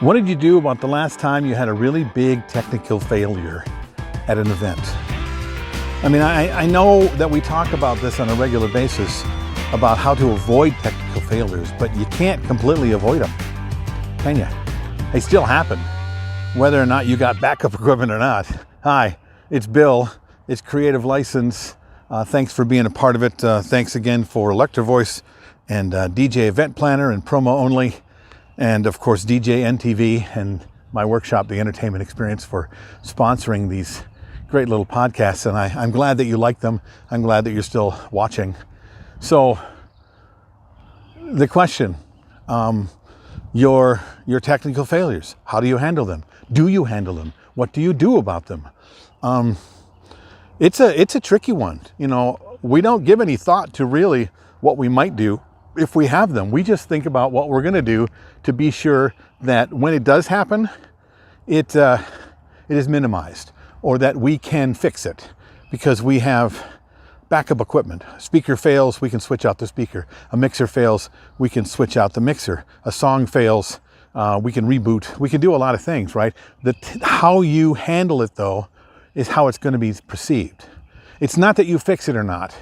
What did you do about the last time you had a really big technical failure at an event? I mean, I know that we talk about this on a regular basis about how to avoid technical failures, but you can't completely avoid them, can you? They still happen, whether or not you got backup equipment or not. Hi, it's Bill. It's Creative License. Thanks for being a part of it. Thanks again for Electro-Voice and DJ Event Planner and Promo Only. And of course, DJ NTV and my workshop, The Entertainment Experience, for sponsoring these great little podcasts. And I'm glad that you like them. I'm glad that you're still watching. So the question, your technical failures, how do you handle them? Do you handle them? What do you do about them? It's a tricky one. You know, we don't give any thought to really what we might do if we have them. We just think about what we're going to do to be sure that when it does happen, it is minimized, or that we can fix it because we have backup equipment. A speaker fails, we can switch out the speaker. A mixer fails, we can switch out the mixer. A song fails, we can reboot. We can do a lot of things, right? How you handle it, though, is how it's going to be perceived. It's not that you fix it or not.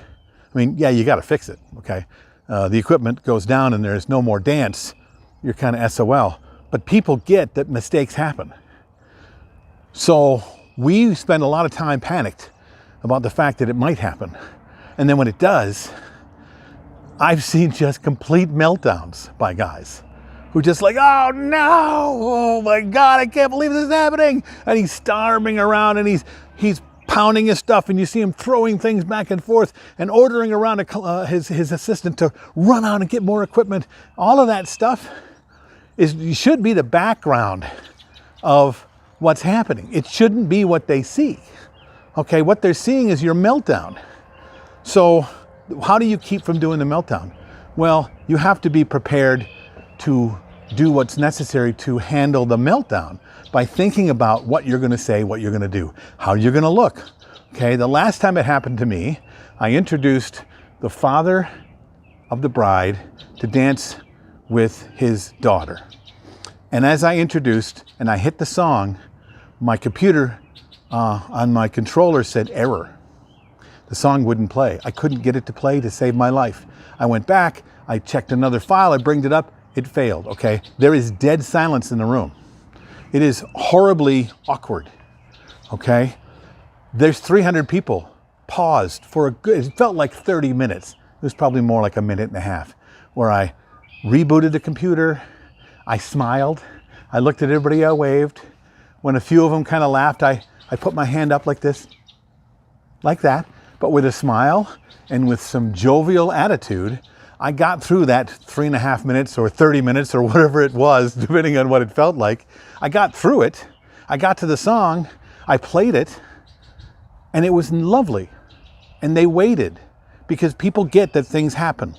I mean, yeah, you got to fix it, okay? The equipment goes down and there's no more dance, you're kind of SOL. But people get that mistakes happen. So we spend a lot of time panicked about the fact that it might happen. And then when it does, I've seen just complete meltdowns by guys who just like, oh no, oh my God, I can't believe this is happening. And he's storming around and he's pounding his stuff, and you see him throwing things back and forth and ordering around his assistant to run out and get more equipment. All of that stuff should be the background of what's happening. It shouldn't be what they see. Okay, what they're seeing is your meltdown. So how do you keep from doing the meltdown? Well, you have to be prepared to do what's necessary to handle the meltdown by thinking about what you're going to say, what you're going to do, how you're going to look. Okay, the last time it happened to me, I introduced the father of the bride to dance with his daughter. And as I introduced and I hit the song, my computer on my controller said error. The song wouldn't play. I couldn't get it to play to save my life. I went back, I checked another file, I bringed it up, it failed, okay? There is dead silence in the room. It is horribly awkward, okay? There's 300 people paused for it felt like 30 minutes. It was probably more like a minute and a half, where I rebooted the computer, I smiled, I looked at everybody, I waved. When a few of them kind of laughed, I put my hand up like this, like that, but with a smile and with some jovial attitude. I got through that 3.5 minutes or 30 minutes or whatever it was, depending on what it felt like. I got through it. I got to the song. I played it. And it was lovely. And they waited because people get that things happen.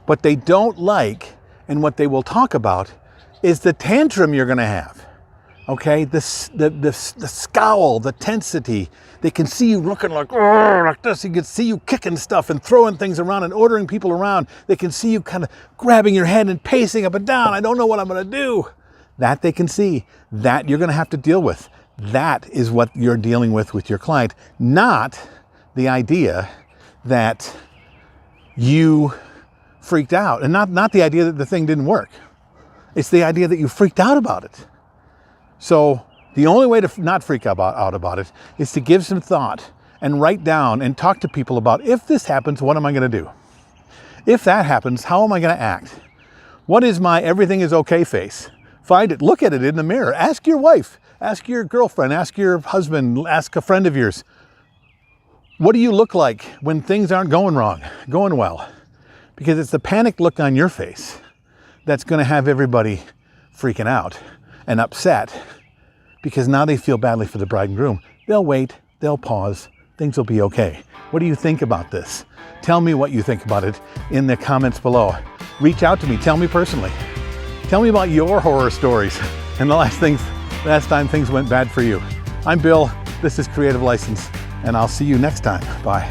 What they don't like and what they will talk about is the tantrum you're going to have. Okay, the scowl, the tensity. They can see you looking like this. You can see you kicking stuff and throwing things around and ordering people around. They can see you kind of grabbing your head and pacing up and down. I don't know what I'm going to do. That they can see. That you're going to have to deal with. That is what you're dealing with your client, not the idea that you freaked out, and not the idea that the thing didn't work. It's the idea that you freaked out about it. So the only way to not freak out about it is to give some thought and write down and talk to people about, if this happens, what am I going to do? If that happens, how am I going to act? What is my everything is okay face? Find it, look at it in the mirror. Ask your wife, ask your girlfriend, ask your husband, ask a friend of yours. What do you look like when things aren't going well? Because it's the panicked look on your face that's going to have everybody freaking out and upset, because now they feel badly for the bride and groom. They'll wait, they'll pause, things will be okay. What do you think about this? Tell me what you think about it in the comments below. Reach out to me, tell me personally. Tell me about your horror stories and the last time things went bad for you. I'm Bill, this is Creative License, and I'll see you next time. Bye.